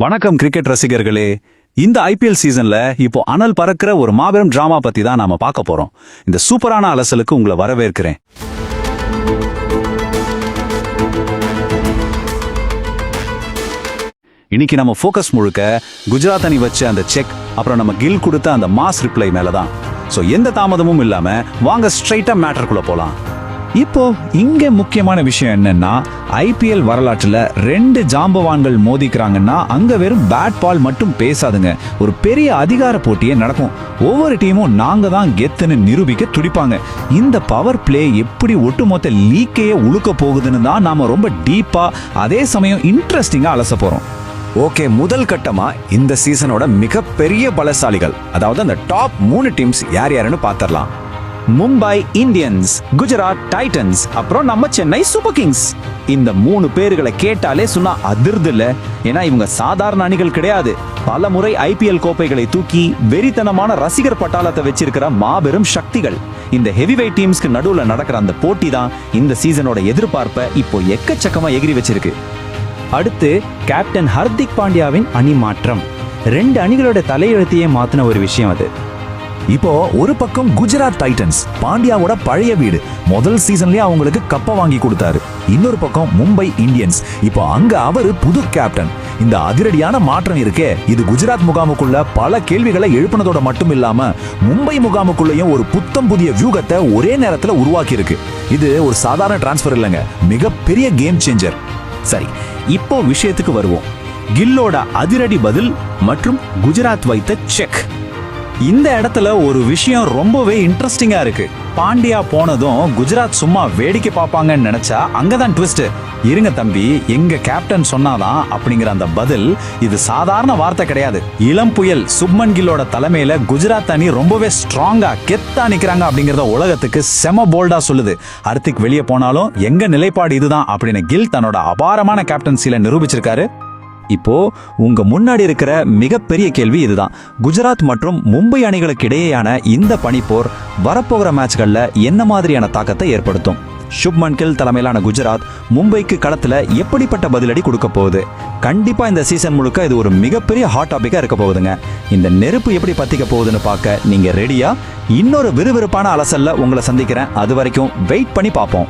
வணக்கம் கிரிக்கெட் ரசிகர்களே. இந்த ஐபிஎல் சீசன்ல இப்போ அனல் பறக்கிற ஒரு மாபெரும் டிராமா பத்தி தான் நாம பார்க்க போறோம். இந்த சூப்பரான அலசலுக்கு உங்களை வரவேற்கிறேன். இன்னைக்கு நம்ம ஃபோக்கஸ் முழுக்க குஜராத் அணி வச்ச அந்த செக், அப்புறம் நம்ம கில் கொடுத்த அந்த மாஸ் ரிப்ளை மேலதான். சோ எந்த தாமதமும் இல்லாம வாங்க ஸ்ட்ரைட்டா மேட்டருக்குள்ள போலாம். இப்போ இங்க முக்கியமான விஷயம் என்னன்னா, ஐபிஎல் வரலாற்றுல ரெண்டு ஜாம்பவான்கள் மோதிக்கிறாங்கன்னா அங்க வெறும் பேட் பால் மட்டும் பேசாதுங்க, ஒரு பெரிய அதிகார போட்டியே நடக்கும். ஒவ்வொரு டீமும் நாங்க தான் கெத்துன்னு நிரூபிக்க துடிப்பாங்க. இந்த பவர் பிளே எப்படி ஒட்டுமொத்த லீக்கையே உழுக்க போகுதுன்னு தான் நாம ரொம்ப டீப்பா அதே சமயம் இன்ட்ரெஸ்டிங்கா அலச போறோம். ஓகே, முதல் கட்டமா இந்த சீசனோட மிகப்பெரிய பலசாலிகள், அதாவது அந்த டாப் 3 டீம்ஸ் யார் யாருன்னு பாத்திரலாம். மும்பை இந்தியன்ஸ், குஜராத் டைட்டன்ஸ், அப்புறம் நம்ம சென்னை சூப்பர் கிங்ஸ். இந்த 3 பேர்களை கேட்டாலே சொன்னா அதிர்தில்ல. ஏன்னா இவங்க சாதாரண அணிகள் கிடையாது. பல முறை ஐபிஎல் கோப்பைகளை தூக்கி வெறித்தனமான ரசிகர் பட்டாளத்தை வச்சிருக்கிற மாபெரும் சக்திகள். இந்த ஹெவிவெயிட் டீம்ஸ்க்கு நடுவுல நடக்கிற அந்த போட்டி தான் இந்த சீசனோட எதிர்பார்ப்பை இப்போ எக்கச்சக்கமா எகிரி வச்சிருக்கு. அடுத்து கேப்டன் ஹர்திக் பாண்டியாவின் அணி மாற்றம். 2 அணிகளோட தலையெழுத்தையே மாத்தின ஒரு விஷயம் அது. இப்போ ஒரு பக்கம் குஜராத் டைட்டன்ஸ், பாண்டியாவோட பழைய வீடு, முதல் சீசன்லயே அவங்களுக்கு கப்ப வாங்கி கொடுத்தாரு. இன்னொரு பக்கம் மும்பை இந்தியன்ஸ், இப்போ அங்க அவரு புது கேப்டன். இந்த அதிரடியான மாற்றம் இருக்கே, இது குஜராத் முகாமுக்குள்ள பல கேள்விகளை எழுப்பினதோட மட்டும் இல்லாம மும்பை முகாமுக்குள்ளேயும் ஒரு புத்தம் புதிய வியூகத்தை ஒரே நேரத்துல உருவாக்கி இருக்கு. இது ஒரு சாதாரண டிரான்ஸ்பர் இல்லைங்க, மிகப்பெரிய கேம் சேஞ்சர். சரி, இப்போ விஷயத்துக்கு வருவோம். கில்லோட அதிரடி பதில் மற்றும் குஜராத் வைத்த செக். இந்த இடத்துல ஒரு விஷயம் ரொம்பவே இன்ட்ரெஸ்டிங்கா இருக்கு. பாண்டியா போனதும் குஜராத் சும்மா வேடிக்கை பார்ப்பாங்கன்னு நினைச்சா அங்கதான் ட்விஸ்ட். இருங்க தம்பி, எங்க கேப்டன் சொன்னாதான் அப்படிங்கிற அந்த பதில், இது சாதாரண வார்த்தை கிடையாது. இளம் புயல் சுப்மன் கில்லோட தலைமையில குஜராத் அணி ரொம்பவே ஸ்ட்ராங்கா கெத்தா நிக்கிறாங்க அப்படிங்கறத உலகத்துக்கு செம போல்டா சொல்லுது. ஹர்திக் வெளியே போனாலும் எங்க நிலைப்பாடு இதுதான் அப்படின்னு கில் தன்னோட அபாரமான கேப்டன்சில நிரூபிச்சிருக்காரு. இப்போ உங்க முன்னாடி இருக்கிற மிகப்பெரிய கேள்வி இதுதான். குஜராத் மற்றும் மும்பை அணிகளுக்கு இடையேயான இந்த பனிப்போர் வரப்போகிற மேட்ச்கள்ல என்ன மாதிரியான தாக்கத்தை ஏற்படுத்தும்? சுப்மன் கில் தலைமையிலான குஜராத் மும்பைக்கு களத்துல எப்படிப்பட்ட பதிலடி கொடுக்க போகுது? கண்டிப்பா இந்த சீசன் முழுக்க இது ஒரு மிகப்பெரிய ஹாட் டாபிக்கா இருக்க போகுதுங்க. இந்த நெருப்பு எப்படி பத்திக்க போகுதுன்னு பார்க்க நீங்க ரெடியா? இன்னொரு விறுவிறுப்பான அலசல்ல உங்களை சந்திக்கிறேன். அது வரைக்கும் வெயிட் பண்ணி பார்ப்போம்.